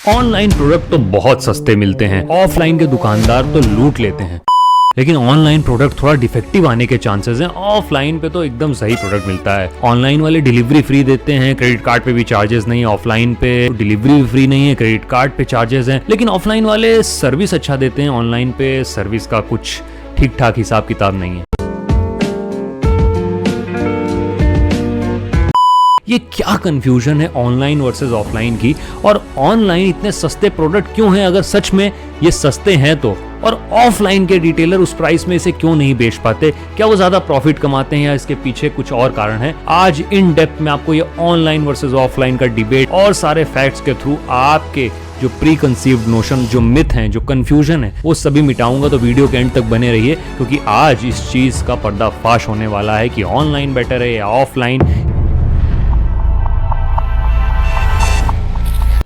Online product तो बहुत सस्ते मिलते हैं, ऑफलाइन के दुकानदार तो लूट लेते हैं। लेकिन ऑनलाइन प्रोडक्ट थोड़ा डिफेक्टिव आने के चांसेस हैं, ऑफलाइन पे तो एकदम सही प्रोडक्ट मिलता है। ऑनलाइन वाले डिलीवरी फ्री देते हैं, क्रेडिट कार्ड पे भी चार्जेस नहीं, ऑफलाइन पे डिलीवरी भी फ्री नहीं है, क्रेडिट कार्ड पे चार्जेस हैं। लेकिन ऑफलाइन वाले सर्विस अच्छा देते हैं, ऑनलाइन पे सर्विस का कुछ ठीक ठाक हिसाब किताब नहीं है। ये क्या कंफ्यूजन है ऑनलाइन वर्सेस ऑफलाइन की, और ऑनलाइन इतने सस्ते प्रोडक्ट क्यों हैं अगर सच में ये सस्ते हैं तो, और ऑफलाइन के रिटेलर उस प्राइस में इसे क्यों नहीं बेच पाते? क्या वो ज्यादा प्रॉफिट कमाते हैं या इसके पीछे कुछ और कारण है? आज इन डेप्थ में आपको ये ऑनलाइन वर्सेस ऑफलाइन का डिबेट और सारे फैक्ट्स के थ्रू आपके जो प्री कंसीव्ड नोशन, जो मिथ हैं, जो कंफ्यूजन है, वो सभी मिटाऊंगा। तो वीडियो के एंड तक बने रहिए, क्योंकि आज इस चीज का पर्दाफाश होने वाला है कि ऑनलाइन बेटर है या ऑफलाइन।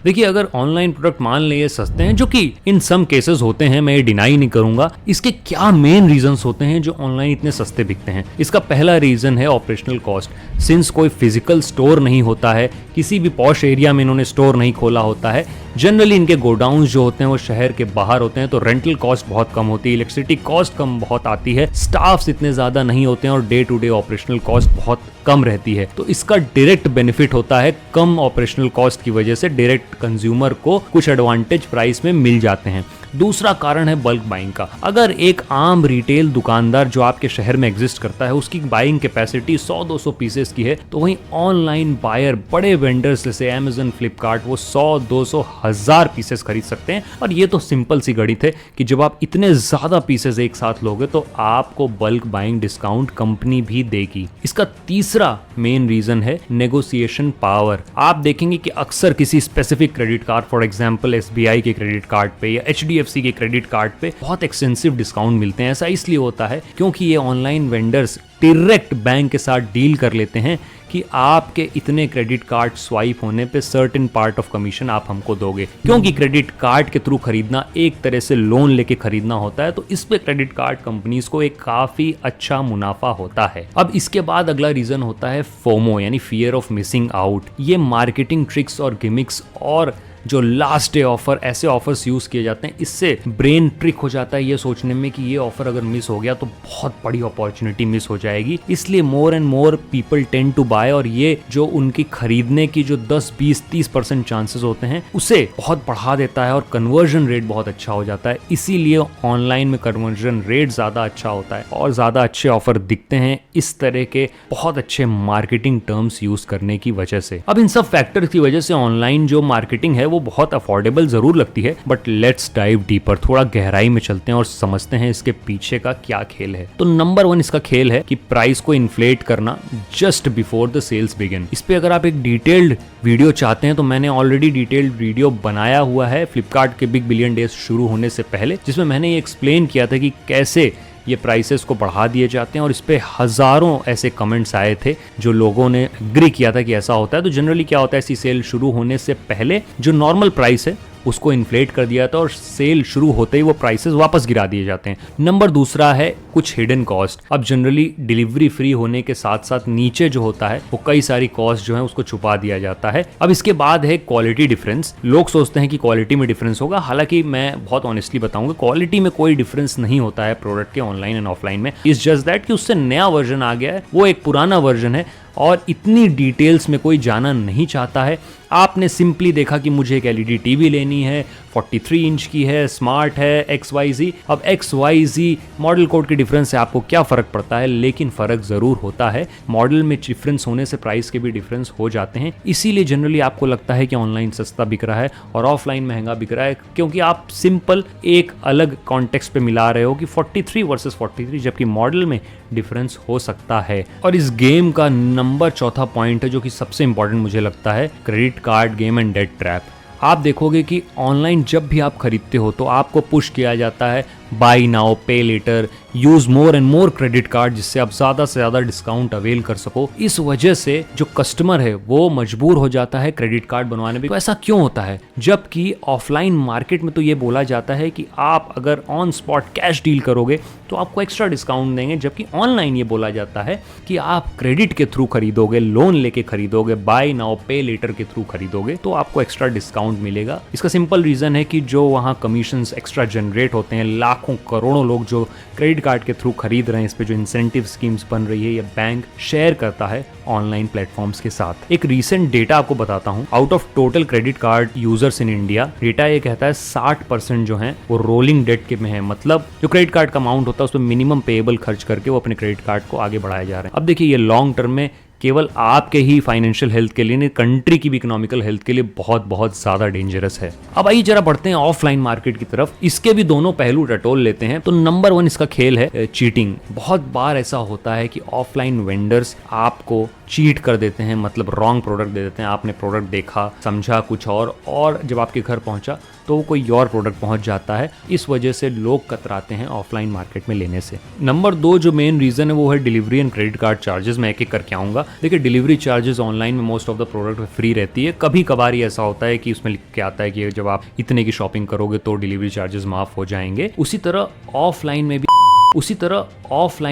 देखिए, अगर ऑनलाइन प्रोडक्ट मान लिए सस्ते हैं, जो कि इन सम केसेस होते हैं, मैं ये डिनाई नहीं करूंगा, इसके क्या मेन रीजंस होते हैं जो ऑनलाइन इतने सस्ते बिकते हैं? इसका पहला रीजन है ऑपरेशनल कॉस्ट। सिंस कोई फिजिकल स्टोर नहीं होता है, किसी भी पॉश एरिया में इन्होंने स्टोर नहीं खोला होता है, जनरली इनके गोडाउन्स जो होते हैं वो शहर के बाहर होते हैं, तो रेंटल कॉस्ट बहुत कम होती है, इलेक्ट्रिसिटी कॉस्ट कम बहुत आती है, स्टाफ्स इतने ज्यादा नहीं होते हैं और day to day operational cost बहुत कम रहती है। तो इसका डायरेक्ट बेनिफिट होता है, कम ऑपरेशनल कॉस्ट की वजह से डायरेक्ट कंज्यूमर को कुछ एडवांटेज प्राइस में मिल जाते हैं। दूसरा कारण है बल्क बाइंग का। अगर एक आम रिटेल दुकानदार जो आपके शहर में एग्जिस्ट करता है, उसकी बाइंग कैपेसिटी 100-200 पीसेस की है, तो वहीं ऑनलाइन बायर, बड़े वेंडर्स जैसे अमेज़न, फ्लिपकार्ट, वो 100-200 1000 पीसेस खरीद सकते हैं। और ये तो सिंपल सी गणित है कि जब आप इतने ज्यादा पीसेस एक साथ लोगे तो आपको बल्क बाइंग डिस्काउंट कंपनी भी देगी। इसका तीसरा मेन रीजन है नेगोशिएशन पावर। आप देखेंगे कि अक्सर किसी specific credit card, for example SBI के क्रेडिट कार्ड पे या HDFC के क्रेडिट कार्ड पे बहुत एक्सटेंसिव डिस्काउंट मिलते हैं। ऐसा इसलिए होता है क्योंकि ये ऑनलाइन वेंडर्स डायरेक्ट बैंक के साथ डील कर लेते हैं कि आपके इतने क्रेडिट कार्ड स्वाइप होने पे सर्टेन पार्ट ऑफ कमीशन आप हमको दोगे। क्योंकि क्रेडिट कार्ड के थ्रू खरीदना एक तरह से लोन लेके खरीदना होता है, तो इस पे क्रेडिट कार्ड कंपनीज को एक काफी अच्छा मुनाफा होता है। अब इसके बाद अगला रीजन होता है फोमो, यानी फियर ऑफ मिसिंग आउट। ये मार्केटिंग ट्रिक्स और गिमिक्स और जो लास्ट डे ऑफर, ऐसे ऑफर्स यूज किए जाते हैं, इससे ब्रेन ट्रिक हो जाता है ये सोचने में कि ये ऑफर अगर मिस हो गया तो बहुत बड़ी अपॉर्चुनिटी मिस हो जाएगी। इसलिए more and more people tend to buy, और ये जो उनकी खरीदने की जो 10-20-30% चांसेस होते हैं उसे बहुत बढ़ा देता है और कन्वर्जन रेट बहुत अच्छा हो जाता है। इसीलिए ऑनलाइन में कन्वर्जन रेट ज्यादा अच्छा होता है और ज्यादा अच्छे ऑफर दिखते हैं इस तरह के बहुत अच्छे मार्केटिंग टर्म्स यूज करने की वजह से। अब इन सब फैक्टर की वजह से ऑनलाइन जो मार्केटिंग है वो बहुत अफोर्डेबल जरूर लगती है, बट लेट्स डाइव डीपर, थोड़ा गहराई में चलते हैं और समझते हैं इसके पीछे का क्या खेल है। तो नंबर 1 इसका खेल है कि प्राइस को इन्फ्लेट करना just before the sales begin. इस पे अगर आप एक डिटेल्ड वीडियो चाहते हैं तो मैंने ऑलरेडी डिटेल्ड वीडियो बनाया हुआ है फ्लिपकार्ट के बिग बिलियन डेज शुरू होने से पहले, जिसमें मैंने ये एक्सप्लेन किया था कि कैसे ये प्राइसेस को बढ़ा दिए जाते हैं, और इस पे हजारों ऐसे कमेंट्स आए थे जो लोगों ने एग्री किया था कि ऐसा होता है। तो जनरली क्या होता है, ऐसी सेल शुरू होने से पहले जो नॉर्मल प्राइस है उसको इन्फ्लेट कर दिया था और सेल शुरू होते ही वो प्राइसेस वापस गिरा दिए जाते हैं। नंबर दूसरा है कुछ हिडन कॉस्ट। अब जनरली डिलीवरी फ्री होने के साथ साथ नीचे जो होता है वो कई सारी कॉस्ट जो है उसको छुपा दिया जाता है। अब इसके बाद है क्वालिटी डिफरेंस। लोग सोचते हैं कि क्वालिटी में डिफरेंस होगा, हालांकि मैं बहुत ऑनेस्टली बताऊंगा क्वालिटी में कोई डिफरेंस नहीं होता है प्रोडक्ट के ऑनलाइन एंड ऑफलाइन में। इट्स जस्ट दैट कि उससे नया वर्जन आ गया है, वो एक पुराना वर्जन है और इतनी डिटेल्स में कोई जाना नहीं चाहता है। आपने सिंपली देखा कि मुझे एक LED टीवी लेनी है, 43 इंच की है, स्मार्ट है, XYZ। अब XYZ मॉडल कोड के डिफरेंस से आपको क्या फ़र्क पड़ता है, लेकिन फ़र्क ज़रूर होता है। मॉडल में डिफरेंस होने से प्राइस के भी डिफरेंस हो जाते हैं। इसीलिए जनरली आपको लगता है कि ऑनलाइन सस्ता बिक रहा है और ऑफलाइन महंगा बिक रहा है, क्योंकि आप सिंपल एक अलग कॉन्टेक्स्ट पे मिला रहे हो कि 43 वर्सेस 43, जबकि मॉडल में डिफरेंस हो सकता है। और इस गेम का नंबर चौथा पॉइंट है जो कि सबसे इंपॉर्टेंट मुझे लगता है, credit card game and debt trap. आप देखोगे कि ऑनलाइन जब भी आप खरीदते हो तो आपको पुश किया जाता है buy now pay later, use more and more credit card, जिससे आप ज्यादा से ज्यादा डिस्काउंट अवेल कर सको। इस वजह से जो कस्टमर है वो मजबूर हो जाता है क्रेडिट कार्ड बनवाने में। तो ऐसा क्यों होता है? जबकि ऑफलाइन मार्केट में तो ये बोला जाता है कि आप अगर ऑन स्पॉट कैश डील करोगे तो आपको एक्स्ट्रा डिस्काउंट देंगे, जबकि ऑनलाइन ये बोला जाता है कि आप क्रेडिट के थ्रू खरीदोगे, लोन लेके खरीदोगे, बाय नाउ पे लेटर के थ्रू खरीदोगे तो आपको एक्स्ट्रा डिस्काउंट मिलेगा। इसका सिंपल रीजन है कि जो वहाँ कमीशंस एक्स्ट्रा जनरेट होते हैं, लाखों करोड़ों लोग जो क्रेडिट कार्ड के थ्रू खरीद रहे हैं, इस पे जो इंसेंटिव स्कीम्स बन रही है, ये बैंक शेयर करता है ऑनलाइन प्लेटफॉर्म्स के साथ। एक रीसेंट डेटा आपको बताता हूं, out of total credit card users in India, data ये कहता है 60% जो है वो रोलिंग डेट के में है। मतलब जो क्रेडिट कार्ड का अमाउंट होता है उसमें मिनिमम पेएबल खर्च करके वो अपने क्रेडिट कार्ड को आगे बढ़ाए जा रहे हैं। अब देखिए, ये लॉन्ग टर्म में केवल आपके ही फाइनेंशियल हेल्थ के लिए नहीं, कंट्री की भी इकोनॉमिकल हेल्थ के लिए बहुत बहुत ज्यादा डेंजरस है। अब आइए जरा बढ़ते हैं ऑफलाइन मार्केट की तरफ। इसके भी दोनों पहलू टटोल लेते हैं। तो नंबर 1 इसका खेल है चीटिंग। बहुत बार ऐसा होता है कि ऑफलाइन वेंडर्स आपको चीट कर देते हैं, मतलब रॉन्ग प्रोडक्ट दे देते हैं। आपने प्रोडक्ट देखा, समझा कुछ और जब आपके घर पहुंचा तो कोई और प्रोडक्ट पहुंच जाता है। इस वजह से लोग कतराते हैं ऑफलाइन मार्केट में लेने से। नंबर 2 जो मेन रीजन है वो है delivery and credit card charges. मैं एक एक करके आऊंगा। देखिए, डिलीवरी चार्जेस ऑनलाइन में most of the product free रहती है। कभी कभार ही ऐसा होता है कि उसमें लिख के आता है कि जब आप इतने की शॉपिंग करोगे तो डिलीवरी चार्जेस माफ हो जाएंगे। उसी तरह ऑफलाइन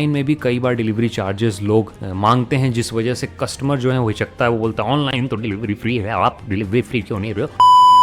में भी कई बार डिलीवरी चार्जेस लोग मांगते हैं, जिस वजह से कस्टमर जो है वो हिचकता है। वो बोलता है ऑनलाइन तो डिलीवरी फ्री है, आप डिलीवरी फ्री क्यों नहीं रहे हो?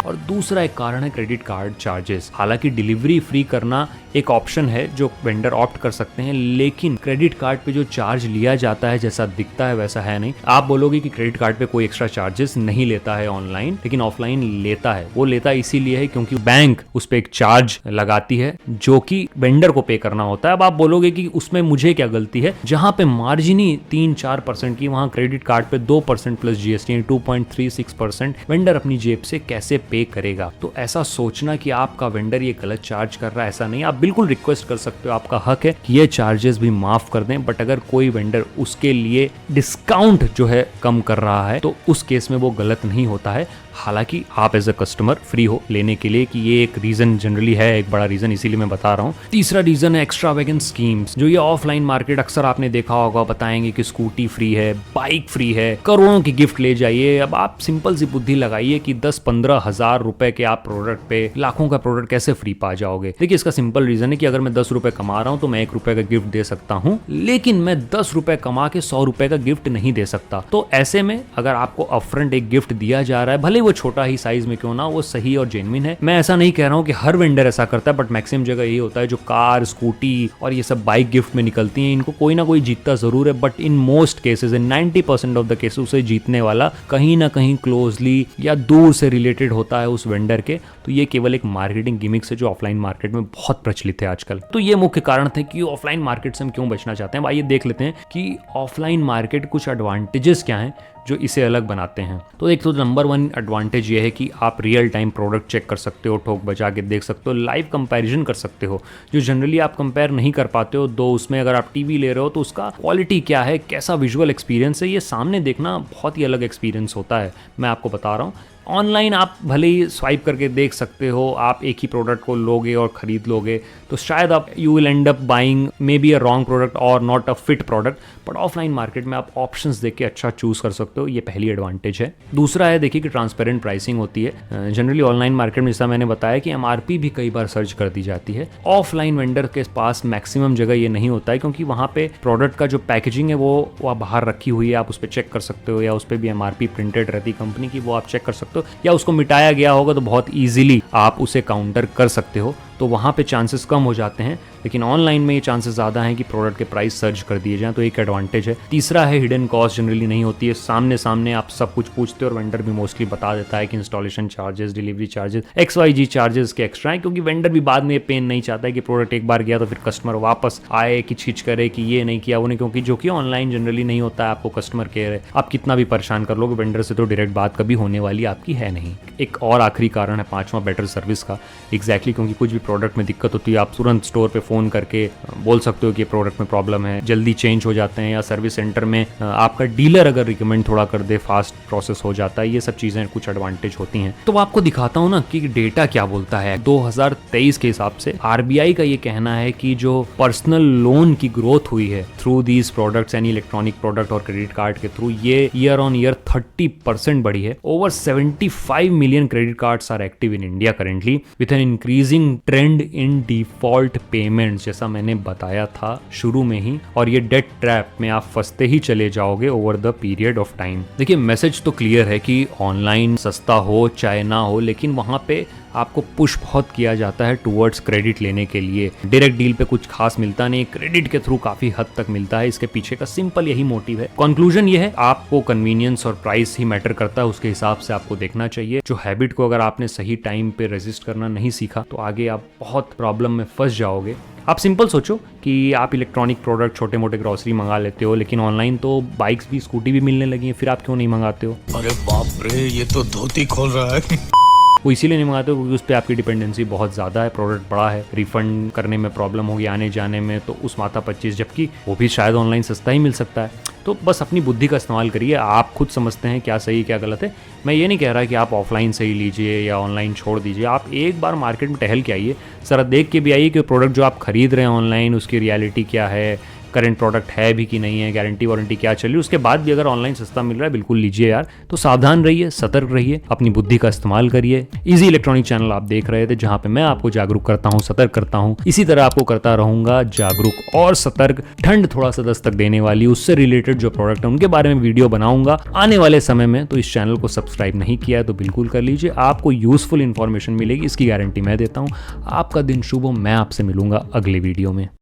और दूसरा एक कारण है क्रेडिट कार्ड चार्जेस। हालांकि डिलीवरी फ्री करना एक ऑप्शन है जो वेंडर ऑप्ट कर सकते हैं, लेकिन क्रेडिट कार्ड पे जो चार्ज लिया जाता है जैसा दिखता है वैसा है नहीं। आप बोलोगे कि क्रेडिट कार्ड पे कोई एक्स्ट्रा चार्जेस नहीं लेता है ऑनलाइन, लेकिन ऑफलाइन लेता है। वो लेता इसीलिए है क्योंकि बैंक उस पर एक चार्ज लगाती है जो कि वेंडर को पे करना होता है। अब आप बोलोगे कि उसमें मुझे क्या गलती है? जहां पे मार्जिन ही 3-4% की, वहां क्रेडिट कार्ड पे 2% प्लस जीएसटी 2.36% वेंडर अपनी जेब से कैसे पे करेगा? तो ऐसा सोचना कि आपका वेंडर ये गलत चार्ज कर रहा है, ऐसा नहीं। आप बिल्कुल रिक्वेस्ट कर सकते हो, आपका हक है कि ये चार्जेस भी माफ कर दें। बट अगर कोई वेंडर उसके लिए डिस्काउंट जो है कम कर रहा है तो उस केस में वो गलत नहीं होता है। हालांकि आप एज अ कस्टमर फ्री हो लेने के लिए, कि ये एक रीजन जनरली है, एक बड़ा रीजन, इसीलिए मैं बता रहा हूँ। तीसरा रीजन है एक्स्ट्रावेगेंट स्कीम्स। जो ये ऑफलाइन मार्केट अक्सर आपने देखा होगा, बताएंगे कि स्कूटी फ्री है, बाइक फ्री है, करोड़ों की गिफ्ट ले जाइए। अब आप सिंपल सी बुद्धि लगाइए कि 10-15 हजार रुपए के आप प्रोडक्ट पे लाखों का प्रोडक्ट कैसे फ्री पा जाओगे? देखिए, इसका सिंपल रीजन है कि अगर मैं 10 रुपए कमा रहा हूं तो मैं 1 रुपए का गिफ्ट दे सकता हूं, लेकिन मैं 10 रुपए कमा के 100 रुपए का गिफ्ट नहीं दे सकता। तो ऐसे में अगर आपको अपफ्रंट एक गिफ्ट दिया जा रहा है, भले वो छोटा ही साइज में क्यों ना, वो सही और जेन्युइन है। मैं ऐसा नहीं कह रहा हूं कि हर वेंडर ऐसा करता है, बट मैक्सिमम जगह यही होता है। जो कार, स्कूटी और ये सब बाइक गिफ्ट में निकलती हैं, इनको कोई ना कोई जीतता जरूर है, but in most cases, in 90% of the cases, उसे जीतने वाला कहीं ना कहीं क्लोजली या दूर से रिलेटेड होता है उस वेंडर के। तो ये केवल एक मार्केटिंग गिमिक्स है जो ऑफलाइन मार्केट में बहुत प्रचलित है आजकल। तो ये मुख्य कारण थे कि ऑफलाइन मार्केट से हम क्यों बचना चाहते हैं। आइए देख लेते हैं कि ऑफलाइन मार्केट कुछ एडवांटेजेस क्या हैं जो इसे अलग बनाते हैं। तो एक तो नंबर 1 एडवांटेज ये है कि आप रियल टाइम प्रोडक्ट चेक कर सकते हो, ठोक बजा के देख सकते हो, लाइव कंपैरिजन कर सकते हो, जो जनरली आप कंपेयर नहीं कर पाते हो। दो उसमें अगर आप टीवी ले रहे हो तो उसका क्वालिटी क्या है, कैसा विजुअल एक्सपीरियंस है, ये सामने देखना बहुत ही अलग एक्सपीरियंस होता है। मैं आपको बता रहा हूँ, ऑनलाइन आप भले ही स्वाइप करके देख सकते हो, आप एक ही प्रोडक्ट को लोगे और खरीद लोगे तो शायद आप you will end up buying may be a wrong product और not a fit product. But offline market में आप ऑप्शंस देख के अच्छा चूज कर सकते हो, ये पहली एडवांटेज है। दूसरा है, देखिए कि ट्रांसपेरेंट प्राइसिंग होती है। जनरली ऑनलाइन मार्केट में, जैसा मैंने बताया कि एमआरपी भी कई बार सर्च कर दी जाती है। ऑफलाइन वेंडर के पास मैक्सिमम जगह ये नहीं होता है, क्योंकि वहाँ पे प्रोडक्ट का जो पैकेजिंग है वो बाहर रखी हुई है, आप उस पर चेक कर सकते हो, या उस पर भी एमआरपी प्रिंटेड रहती है कंपनी की, वो आप चेक कर सकते हो, या उसको मिटाया गया होगा तो बहुत ईजिली आप उसे काउंटर कर सकते हो। तो वहाँ पे चांसेस कम हो जाते हैं, लेकिन ऑनलाइन में ये चांसेस ज़्यादा हैं कि प्रोडक्ट के प्राइस सर्च कर दिए जाएं, तो एक एडवांटेज है। तीसरा है, हिडन कॉस्ट जनरली नहीं होती है। सामने सामने आप सब कुछ पूछते हो और वेंडर भी मोस्टली बता देता है कि installation charges, delivery charges, XYZ charges के एक्स्ट्रा है, क्योंकि वेंडर भी बाद में ये पेन नहीं चाहता है कि प्रोडक्ट एक बार गया तो फिर कस्टमर वापस आए खिच करे कि ये नहीं किया, वो नहीं, क्योंकि जो कि ऑनलाइन जनरली नहीं होता है। आपको कस्टमर केयर है, आप कितना भी परेशान कर लोगे, वेंडर से तो डायरेक्ट बात कभी होने वाली आपकी है नहीं। एक और आखिरी कारण है, 5वां, बेटर सर्विस का। एग्जैक्टली, क्योंकि कुछ भी प्रोडक्ट में दिक्कत होती है आप तुरंत स्टोर पे फ़ोन करके बोल सकते हो कि प्रोडक्ट में प्रॉब्लम है, जल्दी चेंज हो जाते हैं, या सर्विस सेंटर में आपका डीलर अगर रिकमेंड थोड़ा कर दे फास्ट प्रोसेस हो जाता है। ये सब चीज़ें कुछ एडवांटेज होती हैं। तो आपको दिखाता हूँ ना कि डेटा क्या बोलता है। 2023 के हिसाब से आरबीआई का ये कहना है कि जो पर्सनल लोन की ग्रोथ हुई है थ्रू दीज प्रोडक्ट्स यानी इलेक्ट्रॉनिक प्रोडक्ट और क्रेडिट कार्ड के थ्रू, ये ईयर ऑन ईयर 30% बढ़ी है। Over 75 million credit cards are active in India currently with an increasing trend in default payments, जैसा मैंने बताया था शुरू में ही। और ये डेट ट्रैप में आप फंसते ही चले जाओगे over the period of time. देखिए मैसेज तो क्लियर है कि ऑनलाइन सस्ता हो चाहे ना हो, लेकिन वहां पे आपको पुश बहुत किया जाता है टुवर्ड्स क्रेडिट लेने के लिए। डायरेक्ट डील पे कुछ खास मिलता नहीं, क्रेडिट के थ्रू काफी हद तक मिलता है। इसके पीछे का सिंपल यही मोटिव है। कंक्लूजन ये है, आपको कन्वीनियंस और प्राइस ही मैटर करता है, उसके हिसाब से आपको देखना चाहिए। जो हैबिट को अगर आपने सही टाइम पे रेजिस्ट करना नहीं सीखा तो आगे आप बहुत प्रॉब्लम में फंस जाओगे। आप सिंपल सोचो कि आप इलेक्ट्रॉनिक प्रोडक्ट छोटे मोटे ग्रोसरी मंगा लेते हो, लेकिन ऑनलाइन तो बाइक्स भी स्कूटी भी मिलने लगी है, फिर आप क्यों नहीं मंगाते हो? अरे बाप रे, ये तो धोती खोल रहा है। वो इसीलिए नहीं मंगाते हो क्योंकि उस पर आपकी डिपेंडेंसी बहुत ज़्यादा है, प्रोडक्ट बड़ा है, रिफंड करने में प्रॉब्लम होगी आने जाने में, तो उस माथा 25, जबकि वो भी शायद ऑनलाइन सस्ता ही मिल सकता है। तो बस अपनी बुद्धि का इस्तेमाल करिए, आप खुद समझते हैं क्या सही क्या गलत है। मैं ये नहीं कह रहा कि आप ऑफलाइन सही लीजिए या ऑनलाइन छोड़ दीजिए, आप एक बार मार्केट में टहल के आइए, ज़रा देख के भी आइए कि प्रोडक्ट जो आप खरीद रहे हैं ऑनलाइन उसकी रियलिटी क्या है, करंट प्रोडक्ट है भी कि नहीं है, गारंटी वारंटी क्या चल रही है। उसके बाद भी अगर ऑनलाइन सस्ता मिल रहा है बिल्कुल लीजिए यार। तो सावधान रहिए, सतर्क रहिए, अपनी बुद्धि का इस्तेमाल करिए। इजी इलेक्ट्रॉनिक चैनल आप देख रहे थे जहां पे मैं आपको जागरूक करता हूं, सतर्क करता हूं। इसी तरह आपको करता रहूंगा जागरूक और सतर्क। ठंड थोड़ा सा दस्तक देने वाली उससे रिलेटेड जो प्रोडक्ट है उनके बारे में वीडियो बनाऊंगा आने वाले समय में। तो इस चैनल को सब्सक्राइब नहीं किया है तो बिल्कुल कर लीजिए, आपको यूजफुल इंफॉर्मेशन मिलेगी, इसकी गारंटी मैं देता हूँ। आपका दिन शुभ हो, मैं आपसे मिलूंगा अगले वीडियो में।